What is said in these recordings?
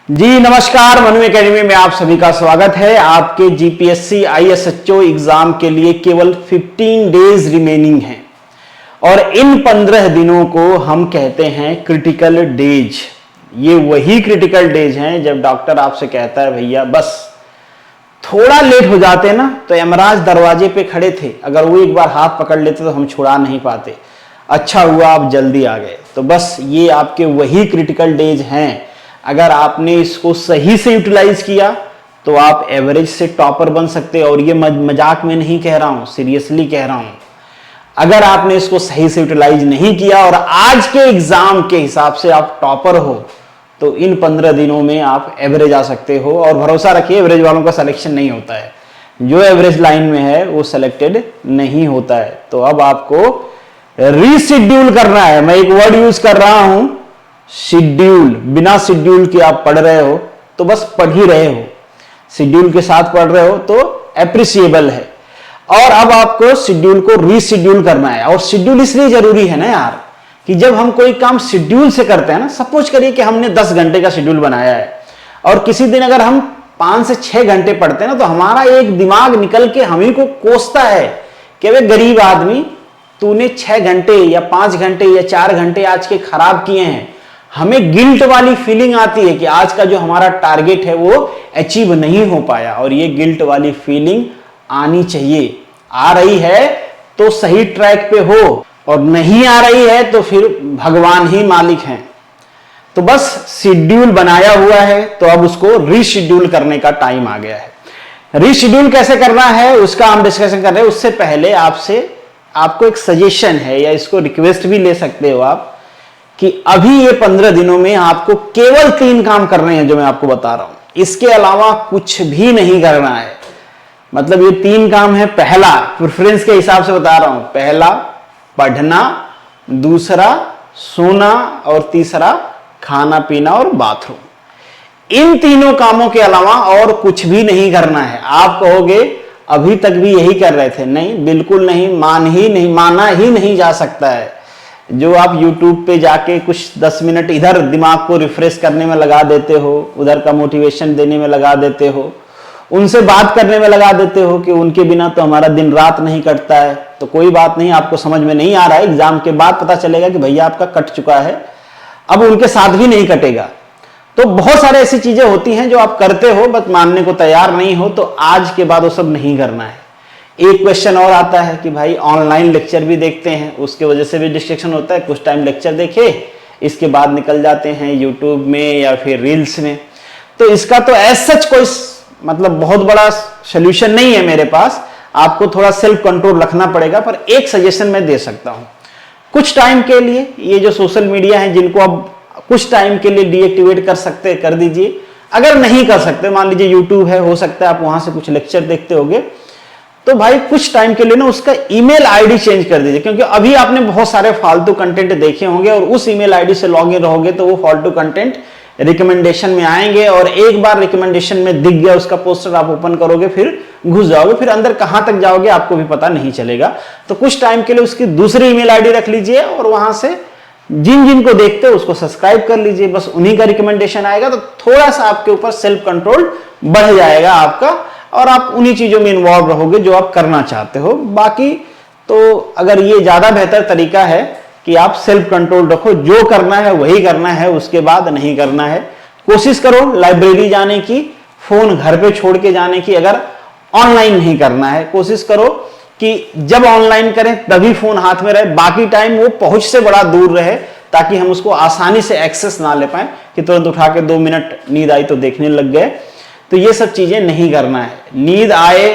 जी नमस्कार, मनु एकेडमी में आप सभी का स्वागत है। आपके जीपीएससी आईएसएचओ एग्जाम के लिए केवल 15 डेज रिमेनिंग हैं और इन 15 दिनों को हम कहते हैं क्रिटिकल डेज। ये वही क्रिटिकल डेज हैं जब डॉक्टर आपसे कहता है भैया बस थोड़ा लेट हो जाते ना तो यमराज दरवाजे पे खड़े थे, अगर वो एक बार हाथ पकड़ लेते तो हम छुड़ा नहीं पाते, अच्छा हुआ आप जल्दी आ गए। तो बस ये आपके वही क्रिटिकल डेज हैं। अगर आपने इसको सही से यूटिलाइज किया तो आप एवरेज से टॉपर बन सकते हैं, और ये मजाक में नहीं कह रहा हूं, सीरियसली कह रहा हूं। अगर आपने इसको सही से यूटिलाइज नहीं किया और आज के एग्जाम के हिसाब से आप टॉपर हो तो इन 15 दिनों में आप एवरेज आ सकते हो। और भरोसा रखिए, एवरेज वालों का सिलेक्शन नहीं होता है, जो एवरेज लाइन में है वो सिलेक्टेड नहीं होता है। तो अब आपको रीशेड्यूल करना है। मैं एक वर्ड यूज कर रहा हूं, शेड्यूल। बिना शेड्यूल के आप पढ़ रहे हो तो बस पढ़ ही रहे हो, शेड्यूल के साथ पढ़ रहे हो तो एप्रिसिएबल है। और अब आपको शेड्यूल को रीशेड्यूल करना है। और शेड्यूल इसलिए जरूरी है ना यार कि जब हम कोई काम शेड्यूल से करते हैं ना, सपोज करिए कि हमने 10 घंटे का शेड्यूल बनाया है और किसी दिन अगर हम 5 से 6 घंटे पढ़ते हैं ना तो हमारा एक दिमाग निकल के हम ही को कोसता है कि वे गरीब आदमी, तूने 6 घंटे या 5 घंटे या 4 घंटे आज के खराब किए हैं। हमें गिल्ट वाली फीलिंग आती है कि आज का जो हमारा टारगेट है वो अचीव नहीं हो पाया, और ये गिल्ट वाली फीलिंग आनी चाहिए। आ रही है तो सही ट्रैक पे हो, और नहीं आ रही है तो फिर भगवान ही मालिक हैं। तो बस शेड्यूल बनाया हुआ है तो अब उसको रीशेड्यूल करने का टाइम आ गया है। रीशेड्यूल कैसे करना है उसका हम डिस्कशन कर रहे हैं। उससे पहले आपको एक सजेशन है, या इसको रिक्वेस्ट भी ले सकते हो आप, कि अभी ये 15 दिनों में आपको केवल 3 काम करने हैं जो मैं आपको बता रहा हूं, इसके अलावा कुछ भी नहीं करना है। मतलब ये 3 काम है। पहला, प्रेफरेंस के हिसाब से बता रहा हूं, पहला पढ़ना, दूसरा सोना, और तीसरा खाना पीना और बाथरूम। इन तीनों कामों के अलावा और कुछ भी नहीं करना है। आप कहोगे अभी तक भी यही कर रहे थे, नहीं, बिल्कुल नहीं, माना ही नहीं जा सकता है। जो आप YouTube पे जाके कुछ 10 मिनट इधर दिमाग को रिफ्रेश करने में लगा देते हो, उधर का मोटिवेशन देने में लगा देते हो, उनसे बात करने में लगा देते हो कि उनके बिना तो हमारा दिन रात नहीं कटता है, तो कोई बात नहीं, आपको समझ में नहीं आ रहा है, एग्जाम के बाद पता चलेगा कि भैया आपका कट चुका है, अब उनके साथ भी नहीं कटेगा। तो बहुत सारे ऐसी चीजें होती हैं जो आप करते हो बस मानने को तैयार नहीं हो, तो आज के बाद वो सब नहीं करना है। एक क्वेश्चन और आता है कि भाई ऑनलाइन लेक्चर भी देखते हैं, उसके वजह से भी डिस्ट्रैक्शन होता है। कुछ टाइम लेक्चर देखे, इसके बाद निकल जाते हैं यूट्यूब में या फिर रील्स में। तो इसका तो एज सच कोई मतलब बहुत बड़ा सोल्यूशन नहीं है मेरे पास, आपको थोड़ा सेल्फ कंट्रोल रखना पड़ेगा। पर एक सजेशन मैं दे सकता हूं, कुछ टाइम के लिए ये जो सोशल मीडिया है जिनको अब कुछ टाइम के लिए डीएक्टिवेट कर सकते कर दीजिए। अगर नहीं कर सकते, मान लीजिए यूट्यूब है, हो सकता है आप वहां से कुछ लेक्चर देखते होंगे, तो भाई कुछ टाइम के लिए ना उसका ईमेल आईडी चेंज कर दीजिए, क्योंकि अभी आपने बहुत सारे फालतू कंटेंट देखे होंगे और उस ईमेल आईडी से लॉग इन रहोगे तो वो फालतू कंटेंट रिकमेंडेशन में आएंगे, और एक बार रिकमेंडेशन में दिख गया उसका पोस्टर, आप ओपन करोगे फिर घुस जाओगे, फिर अंदर कहां तक जाओगे आपको भी पता नहीं चलेगा। तो कुछ टाइम के लिए उसकी दूसरी ईमेल आईडी रख लीजिए और वहां से जिन को देखते हो उसको सब्सक्राइब कर लीजिए, बस उन्हीं का रिकमेंडेशन आएगा, तो थोड़ा सा आपके ऊपर सेल्फ कंट्रोल बढ़ जाएगा आपका, और आप उन्हीं चीजों में इन्वॉल्व रहोगे जो आप करना चाहते हो। बाकी तो अगर ये ज्यादा बेहतर तरीका है कि आप सेल्फ कंट्रोल रखो, जो करना है वही करना है, उसके बाद नहीं करना है। कोशिश करो लाइब्रेरी जाने की, फोन घर पे छोड़ के जाने की। अगर ऑनलाइन नहीं करना है, कोशिश करो कि जब ऑनलाइन करें तभी फोन हाथ में रहे, बाकी टाइम वो पहुंच से बड़ा दूर रहे, ताकि हम उसको आसानी से एक्सेस ना ले पाए कि तुरंत उठा के 2 मिनट नींद आई तो देखने लग गए। तो ये सब चीजें नहीं करना है। नींद आए,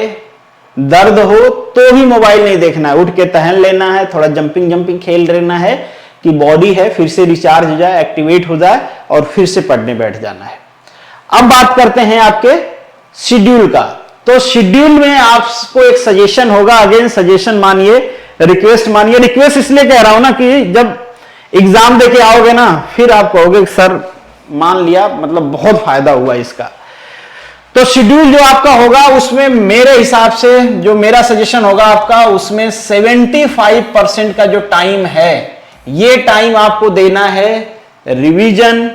दर्द हो तो भी मोबाइल नहीं देखना है, उठ के टहल लेना है, थोड़ा जंपिंग खेल लेना है कि बॉडी है फिर से रिचार्ज हो जाए, एक्टिवेट हो जाए, और फिर से पढ़ने बैठ जाना है। अब बात करते हैं आपके शेड्यूल का। तो शेड्यूल में आपको एक सजेशन होगा, अगेन सजेशन मानिए, रिक्वेस्ट मानिए। रिक्वेस्ट इसलिए कह रहा हूं ना कि जब एग्जाम देके आओगे ना फिर आप कहोगे सर मान लिया, मतलब बहुत फायदा हुआ इसका। तो शेड्यूल जो आपका होगा उसमें मेरे हिसाब से जो मेरा सजेशन होगा आपका, उसमें 75% का जो टाइम है ये टाइम आपको देना है revision,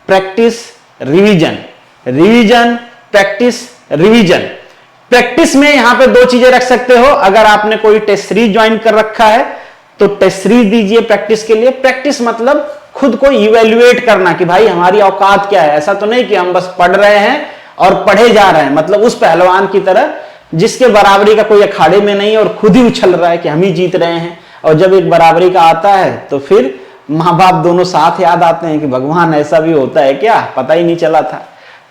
practice, revision. Revision, practice, revision. Practice में यहां पे दो चीजें रख सकते हो। अगर आपने कोई टेस्ट सीरीज ज्वाइन कर रखा है तो टेस्ट सीरीज दीजिए प्रैक्टिस के लिए। प्रैक्टिस मतलब खुद को इवेल्युएट करना कि भाई हमारी औकात क्या है। ऐसा तो नहीं कि हम बस पढ़ रहे हैं और पढ़े जा रहे हैं, मतलब उस पहलवान की तरह जिसके बराबरी का कोई अखाड़े में नहीं और खुद ही उछल रहा है कि हम ही जीत रहे हैं। और जब एक बराबरी का आता है तो फिर माँ बाप दोनों साथ याद आते हैं कि भगवान ऐसा भी होता है क्या, पता ही नहीं चला था।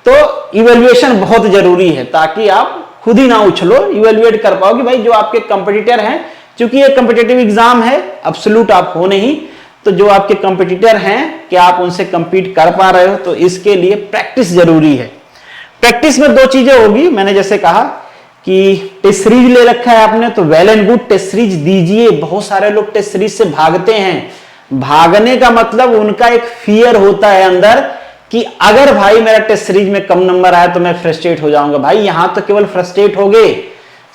तो इवेल्युएशन बहुत जरूरी है ताकि आप खुद ही ना उछलो, इवेल्युएट कर पाओ कि भाई जो आपके कंपटीटर हैं, क्योंकि ये कॉम्पिटिटिव एग्जाम है, एब्सोल्यूट आप हो नहीं, तो जो आपके कंपटीटर हैं क्या आप उनसे कंपीट कर पा रहे हो, तो इसके लिए प्रैक्टिस जरूरी है। प्रैक्टिस में दो चीजें होगी, मैंने जैसे कहा कि टेस्ट सीरीज ले रखा है आपने तो well and good, test series दीजिए। बहुत सारे लोग टेस्ट सीरीज से भागते हैं। भागने का मतलब उनका एक फियर होता है अंदर कि अगर भाई मेरा टेस्ट सीरीज में कम नंबर आया तो मैं फ्रस्ट्रेट हो जाऊंगा। भाई यहां तो केवल फ्रस्ट्रेट हो गए,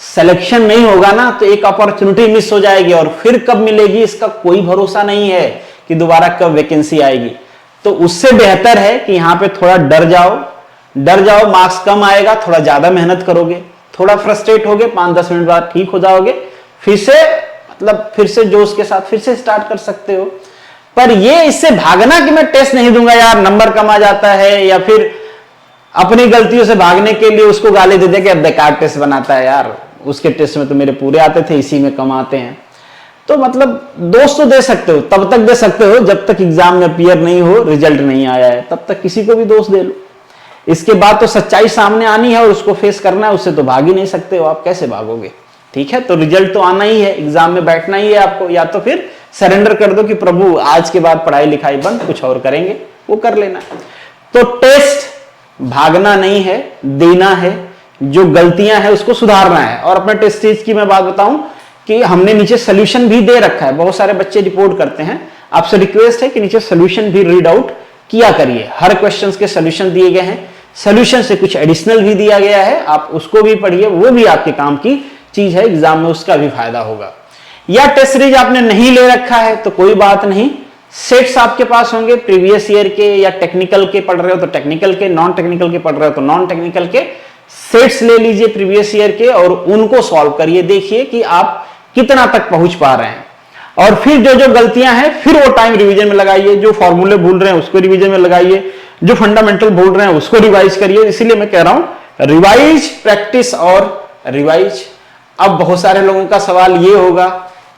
सिलेक्शन नहीं होगा ना, तो एक अपॉर्चुनिटी मिस हो जाएगी और फिर कब मिलेगी इसका कोई भरोसा नहीं है कि दोबारा कब वैकेंसी आएगी। तो उससे बेहतर है कि यहां पे थोड़ा डर जाओ, मार्क्स कम आएगा, थोड़ा ज्यादा मेहनत करोगे, थोड़ा फ्रस्ट्रेट होगे, 5-10 मिनट बाद ठीक हो जाओगे, फिर से जोश के साथ फिर से स्टार्ट कर सकते हो। पर ये इससे भागना कि मैं टेस्ट नहीं दूंगा यार नंबर कम आ जाता है, या फिर अपनी गलतियों से भागने के लिए उसको गाली दे दे कि अब बेकार टेस्ट बनाता है यार, उसके टेस्ट में तो मेरे पूरे आते थे, इसी में कम आते हैं। तो मतलब दोस्त तो दे सकते हो, तब तक दे सकते हो जब तक एग्जाम में अपीयर नहीं हो, रिजल्ट नहीं आया है, तब तक किसी को भी दोस्त दे लो। इसके बाद तो सच्चाई सामने आनी है और उसको फेस करना है, उससे तो भाग ही नहीं सकते हो आप, कैसे भागोगे। ठीक है, तो रिजल्ट तो आना ही है, एग्जाम में बैठना ही है आपको, या तो फिर सरेंडर कर दो कि प्रभु आज के बाद पढ़ाई लिखाई बंद, कुछ और करेंगे, वो कर लेना। तो टेस्ट भागना नहीं है, देना है, जो गलतियां हैं उसको सुधारना है। और अपने टेस्ट सीरीज की मैं बात बताऊं कि हमने नीचे सोल्यूशन भी दे रखा है। बहुत सारे बच्चे रिपोर्ट करते हैं, आपसे रिक्वेस्ट है कि नीचे सोल्यूशन भी रीड आउट किया करिए। हर क्वेश्चन के सोल्यूशन दिए गए हैं, सोल्यूशन से कुछ एडिशनल भी दिया गया है, आप उसको भी पढ़िए, वो भी आपके काम की चीज है, एग्जाम में उसका भी फायदा होगा। या टेस्ट सीरीज आपने नहीं ले रखा है तो कोई बात नहीं, सेट्स आपके पास होंगे प्रीवियस ईयर के, या टेक्निकल के पढ़ रहे हो तो टेक्निकल के, नॉन टेक्निकल के पढ़ रहे हो तो नॉन टेक्निकल के सेट्स ले लीजिए प्रीवियस ईयर के और उनको सॉल्व करिए, देखिए कि आप कितना तक पहुंच पा रहे हैं। और फिर जो जो गलतियां हैं फिर वो टाइम रिवीजन में लगाइए, जो फॉर्मूले भूल रहे हैं उसको रिवीजन में लगाइए, जो फंडामेंटल भूल रहे हैं उसको रिवाइज करिए। इसीलिए मैं कह रहा हूं रिवाइज, प्रैक्टिस और रिवाइज। अब बहुत सारे लोगों का सवाल ये होगा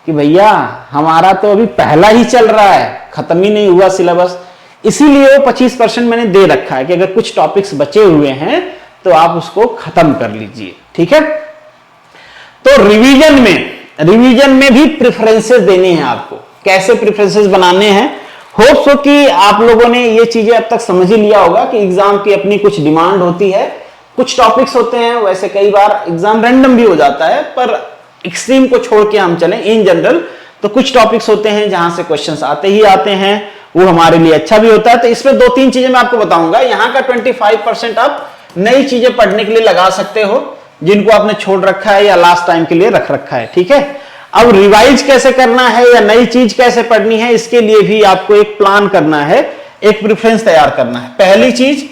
कि भैया हमारा तो अभी पहला ही चल रहा है, खत्म ही नहीं हुआ सिलेबस, इसीलिए वो 25% मैंने दे रखा है कि अगर कुछ टॉपिक्स बचे हुए हैं तो आप उसको खत्म कर लीजिए। ठीक है, तो रिवीजन में भी प्रेफरेंसेस देने हैं आपको। कैसे प्रेफरेंसेस बनाने हैं, होप सो कि आप लोगों ने ये चीजें अब तक समझ ही लिया होगा कि एग्जाम की अपनी कुछ डिमांड होती है, कुछ टॉपिक्स होते हैं, वैसे कई बार एग्जाम रैंडम भी हो जाता है, पर एक्सट्रीम को छोड़ के हम चलें इन जनरल तो कुछ टॉपिक्स होते हैं जहां से क्वेश्चंस आते ही आते हैं, वो हमारे लिए अच्छा भी होता है। तो इसमें 2-3 चीजें मैं आपको बताऊंगा। यहाँ का 25% आप नई चीजें पढ़ने के लिए लगा सकते हो जिनको आपने छोड़ रखा है या लास्ट टाइम के लिए रख रखा है। ठीक है, अब रिवाइज कैसे करना है या नई चीज कैसे पढ़नी है, इसके लिए भी आपको एक प्लान करना है, एक प्रेफरेंस तैयार करना है। पहली चीज,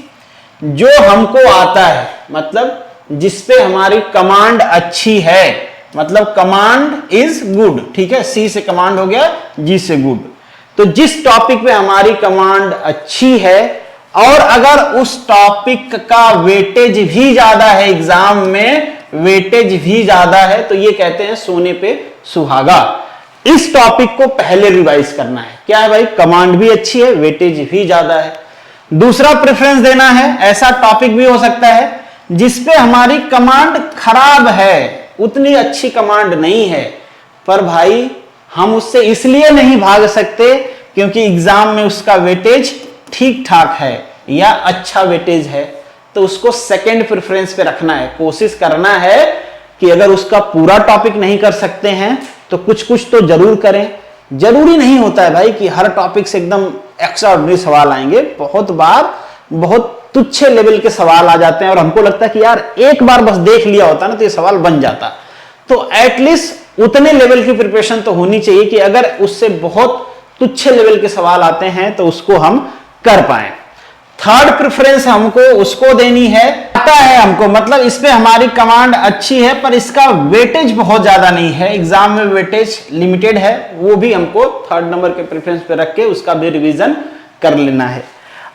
जो हमको आता है, मतलब जिसपे हमारी कमांड अच्छी है, मतलब कमांड इज गुड। ठीक है, सी से कमांड हो गया, जी से गुड। तो जिस टॉपिक पे हमारी कमांड अच्छी है और अगर उस टॉपिक का वेटेज भी ज्यादा है, एग्जाम में वेटेज भी ज्यादा है, तो ये कहते हैं सोने पे सुहागा। इस टॉपिक को पहले रिवाइज करना है। क्या है भाई, कमांड भी अच्छी है, वेटेज भी ज्यादा है। दूसरा प्रेफरेंस देना है, ऐसा टॉपिक भी हो सकता है जिसपे हमारी कमांड खराब है, उतनी अच्छी कमांड नहीं है, पर भाई हम उससे इसलिए नहीं भाग सकते क्योंकि एग्जाम में उसका वेटेज ठीक ठाक है या अच्छा वेटेज है, तो उसको सेकंड प्रेफरेंस पे रखना है। कोशिश करना है कि अगर उसका पूरा टॉपिक नहीं कर सकते हैं तो कुछ कुछ तो जरूर करें। जरूरी नहीं होता है भाई कि हर टॉपिक से एकदम एक्स्ट्राऑर्डिनरी सवाल आएंगे, बहुत बार बहुत तुच्छ लेवल के सवाल आ जाते हैं और हमको लगता है कि यार एक बार बस देख लिया होता ना तो ये सवाल बन जाता। तो एटलीस्ट उतने लेवल की प्रिपरेशन तो होनी चाहिए कि अगर उससे बहुत तुच्छ लेवल के सवाल आते हैं तो उसको हम कर पाए। थर्ड प्रेफरेंस हमको उसको देनी है, आता है हमको, मतलब इस पे हमारी कमांड अच्छी है, पर इसका वेटेज बहुत ज्यादा नहीं है, एग्जाम में वेटेज लिमिटेड है, वो भी हमको थर्ड नंबर के प्रेफरेंस पे रख के उसका भी रिवीजन कर लेना है।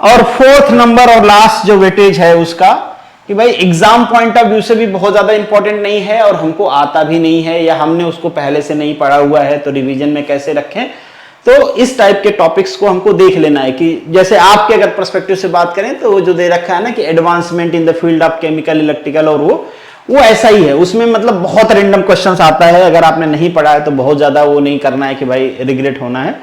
और फोर्थ नंबर और लास्ट जो वेटेज है उसका, कि भाई एग्जाम पॉइंट ऑफ व्यू से भी बहुत ज्यादा इंपॉर्टेंट नहीं है और हमको आता भी नहीं है या हमने उसको पहले से नहीं पढ़ा हुआ है, तो रिवीजन में कैसे रखें। तो इस टाइप के टॉपिक्स को हमको देख लेना है कि जैसे आपके अगर पर्सपेक्टिव से बात करें तो वो जो दे रखा है ना कि advancement in the field of chemical electrical, और वो ऐसा ही है, उसमें मतलब बहुत रैंडम क्वेश्चंस आता है, अगर आपने नहीं पढ़ा है तो बहुत ज्यादा वो नहीं करना है कि भाई रिग्रेट होना है,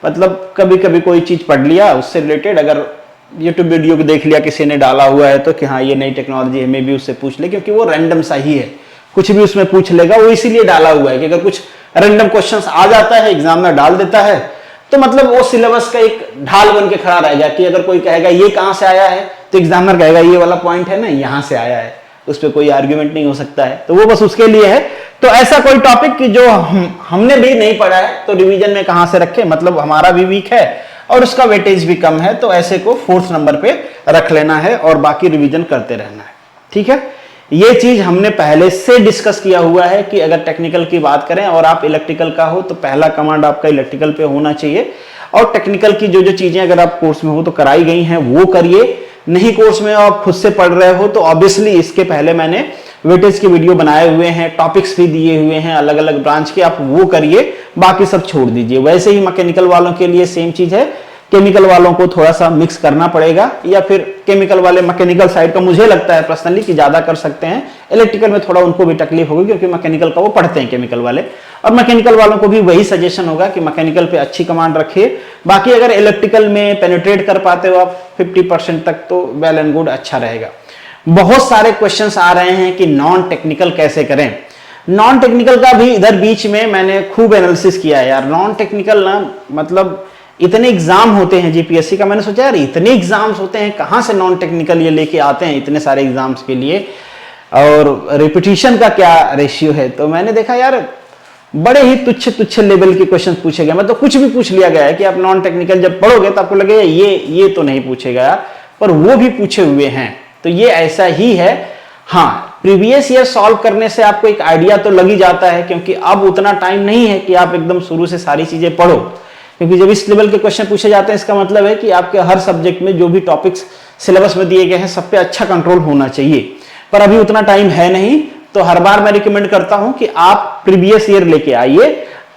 मतलब कभी कभी कोई चीज पढ़ लिया उससे रिलेटेड, अगर यूट्यूब वीडियो को देख लिया किसी ने डाला हुआ है तो कि हाँ ये नई टेक्नोलॉजी है, मैं भी उससे पूछ ले, क्योंकि वो रैंडम सा ही है, कुछ भी उसमें पूछ लेगा, वो इसीलिए डाला हुआ है कि अगर कुछ रैंडम क्वेश्चंस आ जाता है एग्जाम में डाल देता है तो मतलब वो सिलेबस का एक ढाल बन के खड़ा रह जाती है। अगर कोई कहेगा ये कहां से आया है तो एग्जामिनर कहेगा ये वाला पॉइंट है ना यहां से आया है, उस पर कोई आर्ग्यूमेंट नहीं हो सकता है, तो वो बस उसके लिए है। तो ऐसा कोई टॉपिक कि जो हमने भी नहीं पढ़ा है तो रिवीजन में कहां से रखें, मतलब हमारा भी वीक है और उसका वेटेज भी कम है, तो ऐसे को फोर्थ नंबर पे रख लेना है और बाकी रिवीजन करते रहना है। ठीक है, ये चीज हमने पहले से डिस्कस किया हुआ है कि अगर टेक्निकल की बात करें और आप इलेक्ट्रिकल का हो तो पहला कमांड आपका इलेक्ट्रिकल पे होना चाहिए, और टेक्निकल की जो जो चीजें अगर आप कोर्स में हो तो कराई गई हैं वो करिए, नहीं कोर्स में आप खुद से पढ़ रहे हो तो ऑब्वियसली इसके पहले मैंने वेटेज के वीडियो बनाए हुए हैं, टॉपिक्स भी दिए हुए हैं अलग अलग ब्रांच के, आप वो करिए, बाकी सब छोड़ दीजिए। वैसे ही मैकेनिकल वालों के लिए सेम चीज है, केमिकल वालों को थोड़ा सा मिक्स करना पड़ेगा, या फिर केमिकल वाले मैकेनिकल साइड का मुझे लगता है पर्सनली कि ज्यादा कर सकते हैं, इलेक्ट्रिकल में थोड़ा उनको भी तकलीफ होगी क्योंकि मैकेनिकल का वो पढ़ते हैं केमिकल वाले, और मैकेनिकल वालों को भी वही सजेशन होगा कि मैकेनिकल पे अच्छी कमांड रखिए। बाकी अगर इलेक्ट्रिकल में पेनिट्रेट कर पाते हो आप 50% तक तो वेल एंड गुड, अच्छा रहेगा। बहुत सारे क्वेश्चंस आ रहे हैं कि नॉन टेक्निकल कैसे करें, नॉन टेक्निकल का भी इधर बीच में मैंने खूब एनालिसिस किया है यार। नॉन टेक्निकल ना मतलब इतने एग्जाम होते हैं जीपीएससी का, मैंने सोचा यार इतने एग्जाम्स होते हैं कहां से नॉन टेक्निकल ये लेके आते हैं इतने सारे एग्जाम्स के लिए, और रिपीटिशन का क्या रेशियो है। तो मैंने देखा यार बड़े ही तुच्छ लेवल के क्वेश्चन पूछे गए, मतलब कुछ भी पूछ लिया गया है कि आप नॉन टेक्निकल जब पढ़ोगे तो आपको लगेगा ये तो नहीं पूछेगा यार, पर वो भी पूछे हुए हैं। तो ये ऐसा ही है। हाँ, प्रीवियस ईयर सॉल्व करने से आपको एक आइडिया तो लग ही जाता है, क्योंकि अब उतना टाइम नहीं है कि आप एकदम शुरू से सारी चीजें पढ़ो, क्योंकि जब इस लेवल के क्वेश्चन पूछे जाते हैं इसका मतलब है कि आपके हर सब्जेक्ट में जो भी टॉपिक्स सिलेबस में दिए गए हैं सब पे अच्छा कंट्रोल होना चाहिए, पर अभी उतना टाइम है नहीं। तो हर बार मैं रिकमेंड करता हूं कि आप प्रीवियस ईयर लेके आइए,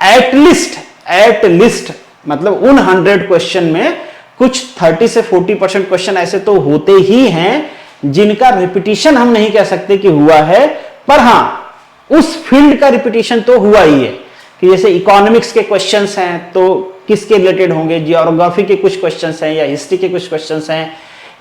एटलीस्ट मतलब उन 100 क्वेश्चन में कुछ 30 से 40% क्वेश्चन ऐसे तो होते ही हैं जिनका रिपीटिशन हम नहीं कह सकते कि हुआ है, पर हां उस फील्ड का रिपीटिशन तो हुआ ही है। कि जैसे इकोनॉमिक्स के क्वेश्चंस हैं तो किसके रिलेटेड होंगे, जियोग्राफी के कुछ क्वेश्चंस हैं या हिस्ट्री के कुछ क्वेश्चंस हैं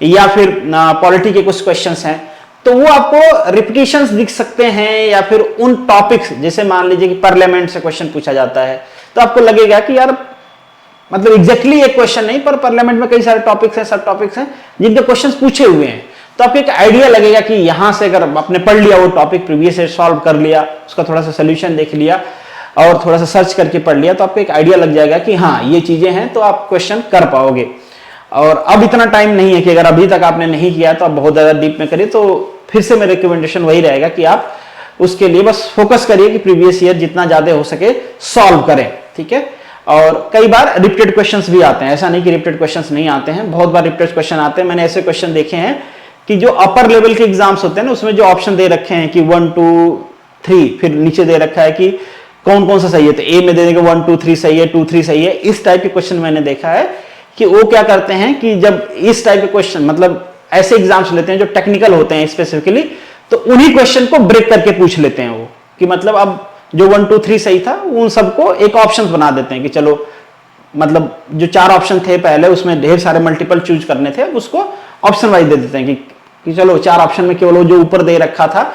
या फिर पॉलिटी के कुछ क्वेश्चंस हैं, तो वो आपको रिपीटिशंस दिख सकते हैं। या फिर उन टॉपिक्स, जैसे मान लीजिए कि पार्लियामेंट से क्वेश्चन पूछा जाता है तो आपको लगेगा कि यार मतलब एग्जैक्टली एक क्वेश्चन नहीं, पर पार्लियामेंट में कई सारे टॉपिक्स हैं, सब टॉपिक्स हैं जिनके क्वेश्चन पूछे हुए हैं, तो आपको एक आइडिया लगेगा कि यहां से अगर आपने पढ़ लिया वो टॉपिक, प्रीवियस ईयर सॉल्व कर लिया, उसका थोड़ा सा सोल्यूशन देख लिया और थोड़ा सा सर्च करके पढ़ लिया, तो आपको एक आइडिया लग जाएगा कि हाँ ये चीजें हैं, तो आप क्वेश्चन कर पाओगे। और अब इतना टाइम नहीं है कि अगर अभी तक आपने नहीं किया तो आप बहुत ज्यादा डीप में करिए। तो फिर से मेरा रिकमेंडेशन वही रहेगा कि आप उसके लिए बस फोकस करिए कि प्रीवियस ईयर जितना ज्यादा हो सके सॉल्व करें। ठीक है, और कई बार रिपीटेड क्वेश्चंस भी आते हैं, ऐसा नहीं कि रिपीटेड क्वेश्चंस नहीं आते हैं, बहुत बार रिपीटेड क्वेश्चन आते हैं। मैंने ऐसे क्वेश्चन देखे हैं कि जो अपर लेवल के एग्जाम्स होते हैं ना, उसमें जो ऑप्शन दे रखे हैं कि 1 2 3, फिर नीचे दे रखा है कि कौन कौन सा सही है, तो ए में दे देंगे 1 2 3 सही है, 2 3 सही है। इस टाइप के क्वेश्चन मैंने देखा है कि वो क्या करते हैं कि जब इस टाइप के क्वेश्चन मतलब ऐसे एग्जाम्स लेते हैं जो टेक्निकल होते हैं स्पेसिफिकली, तो उन्हीं क्वेश्चन को ब्रेक करके पूछ लेते हैं वो, कि मतलब अब जो 1 2 3 सही था उन सबको एक ऑप्शन बना देते हैं कि चलो मतलब जो 4 ऑप्शन थे पहले उसमें ढेर सारे मल्टीपल चूज करने थे, अब उसको ऑप्शन वाइज दे देते हैं कि चलो 4 ऑप्शन में केवल वो जो ऊपर दे रखा था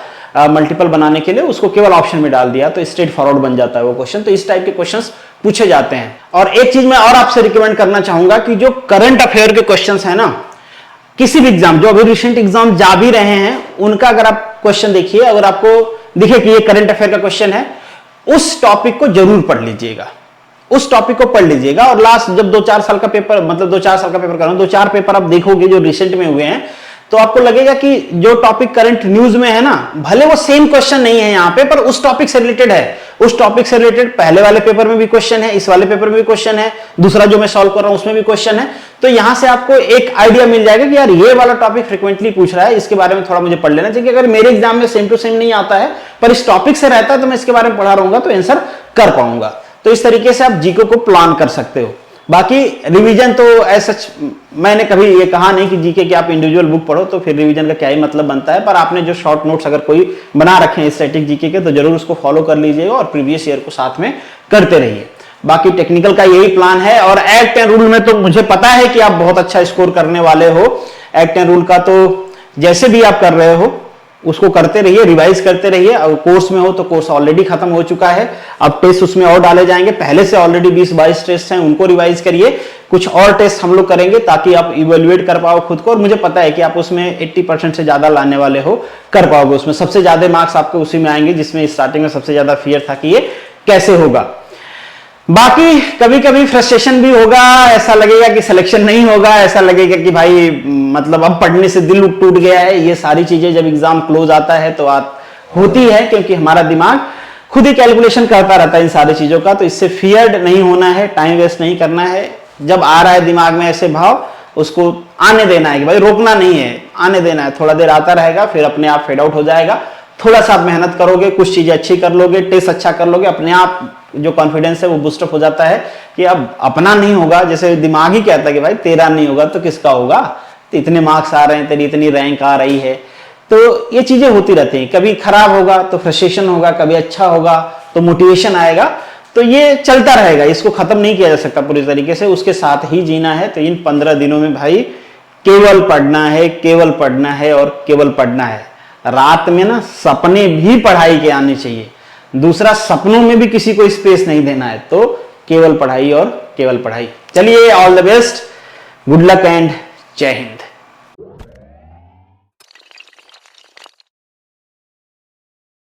मल्टीपल बनाने के लिए उसको केवल ऑप्शन में डाल दिया, तो स्ट्रेट फॉरवर्ड बन जाता है वो क्वेश्चन। तो इस टाइप के क्वेश्चंस पूछे जाते हैं। और एक चीज मैं और आपसे रिकमेंड करना चाहूंगा कि जो करंट अफेयर के क्वेश्चंस है ना, किसी भी एग्जाम, जो अभी रिसेंट एग्जाम जा भी रहे हैं, उनका अगर आप क्वेश्चन देखिए, अगर आपको दिखे कि ये करंट अफेयर का क्वेश्चन है, उस टॉपिक को जरूर पढ़ लीजिएगा, उस टॉपिक को पढ़ लीजिएगा। और लास्ट जब 2-4 साल का पेपर, मतलब 2-4 साल का पेपर कर रहा हूं, 2-4 पेपर आप देखोगे जो रिसेंट में हुए हैं, तो आपको लगेगा कि जो टॉपिक करंट न्यूज में है ना, भले वो सेम क्वेश्चन नहीं है यहां पे, पर उस टॉपिक से रिलेटेड है। उस टॉपिक से रिलेटेड पहले वाले पेपर में भी क्वेश्चन है, इस वाले पेपर में भी क्वेश्चन है, दूसरा जो मैं सॉल्व कर रहा हूं उसमें भी क्वेश्चन है। तो यहां से आपको एक आइडिया मिल जाएगा कि यार ये वाला टॉपिक फ्रिक्वेंटली पूछ रहा है, इसके बारे में थोड़ा मुझे पढ़ लेना चाहिए। अगर मेरे एग्जाम में सेम टू सेम नहीं आता है पर इस टॉपिक से रहता है तो मैं इसके बारे में पढ़ा रहूंगा तो आंसर कर पाऊंगा। तो इस तरीके से आप जीके को प्लान कर सकते हो। बाकी रिवीजन तो ऐसा मैंने कभी ये कहा नहीं कि जीके की आप इंडिविजुअल बुक पढ़ो, तो फिर रिवीजन का क्या ही मतलब बनता है। पर आपने जो शॉर्ट नोट्स अगर कोई बना रखे हैं स्टैटिक जीके के, तो जरूर उसको फॉलो कर लीजिएगा और प्रीवियस ईयर को साथ में करते रहिए। बाकी टेक्निकल का यही प्लान है। और एक्ट एंड रूल में तो मुझे पता है कि आप बहुत अच्छा स्कोर करने वाले हो। एक्ट एंड रूल का तो जैसे भी आप कर रहे हो उसको करते रहिए, रिवाइज करते रहिए। और कोर्स में हो तो कोर्स ऑलरेडी खत्म हो चुका है, अब टेस्ट उसमें और डाले जाएंगे। पहले से ऑलरेडी 20-22 टेस्ट हैं, उनको रिवाइज करिए। कुछ और टेस्ट हम लोग करेंगे ताकि आप इवेल्युएट कर पाओ खुद को। और मुझे पता है कि आप उसमें 80% से ज्यादा लाने वाले हो, कर पाओगे। उसमें सबसे ज्यादा मार्क्स आपको उसी में आएंगे जिसमें स्टार्टिंग में सबसे ज्यादा फियर था कि ये कैसे होगा। बाकी कभी कभी फ्रस्ट्रेशन भी होगा, ऐसा लगेगा कि सिलेक्शन नहीं होगा, ऐसा लगेगा कि भाई मतलब अब पढ़ने से दिल टूट गया है। ये सारी चीजें जब एग्जाम क्लोज आता है तो होती है, क्योंकि हमारा दिमाग खुद ही कैलकुलेशन करता रहता है इन सारी चीजों का। तो इससे फियर्ड नहीं होना है, टाइम वेस्ट नहीं करना है। जब आ रहा है दिमाग में ऐसे भाव, उसको आने देना है कि भाई रोकना नहीं है, आने देना है। थोड़ा देर आता रहेगा, फिर अपने आप फेड आउट हो जाएगा। थोड़ा सा आप मेहनत करोगे, कुछ चीजें अच्छी कर लोगे, टेस्ट अच्छा कर लोगे, अपने आप जो कॉन्फिडेंस है वो बूस्टअप हो जाता है कि अब अपना नहीं होगा। जैसे दिमाग ही कहता है कि भाई तेरा नहीं होगा तो किसका होगा, तो इतने मार्क्स आ रहे हैं, तेरी इतनी रैंक आ रही है। तो ये चीजें होती रहती हैं। कभी खराब होगा तो फ्रस्ट्रेशन होगा, कभी अच्छा होगा तो मोटिवेशन आएगा। तो ये चलता रहेगा, इसको खत्म नहीं किया जा सकता पूरी तरीके से, उसके साथ ही जीना है। तो इन 15 दिनों में भाई केवल पढ़ना है, केवल पढ़ना है और केवल पढ़ना है। रात में ना सपने भी पढ़ाई के आने चाहिए। दूसरा, सपनों में भी किसी को स्पेस नहीं देना है। तो केवल पढ़ाई और केवल पढ़ाई। चलिए, all the best, good luck and जय हिंद।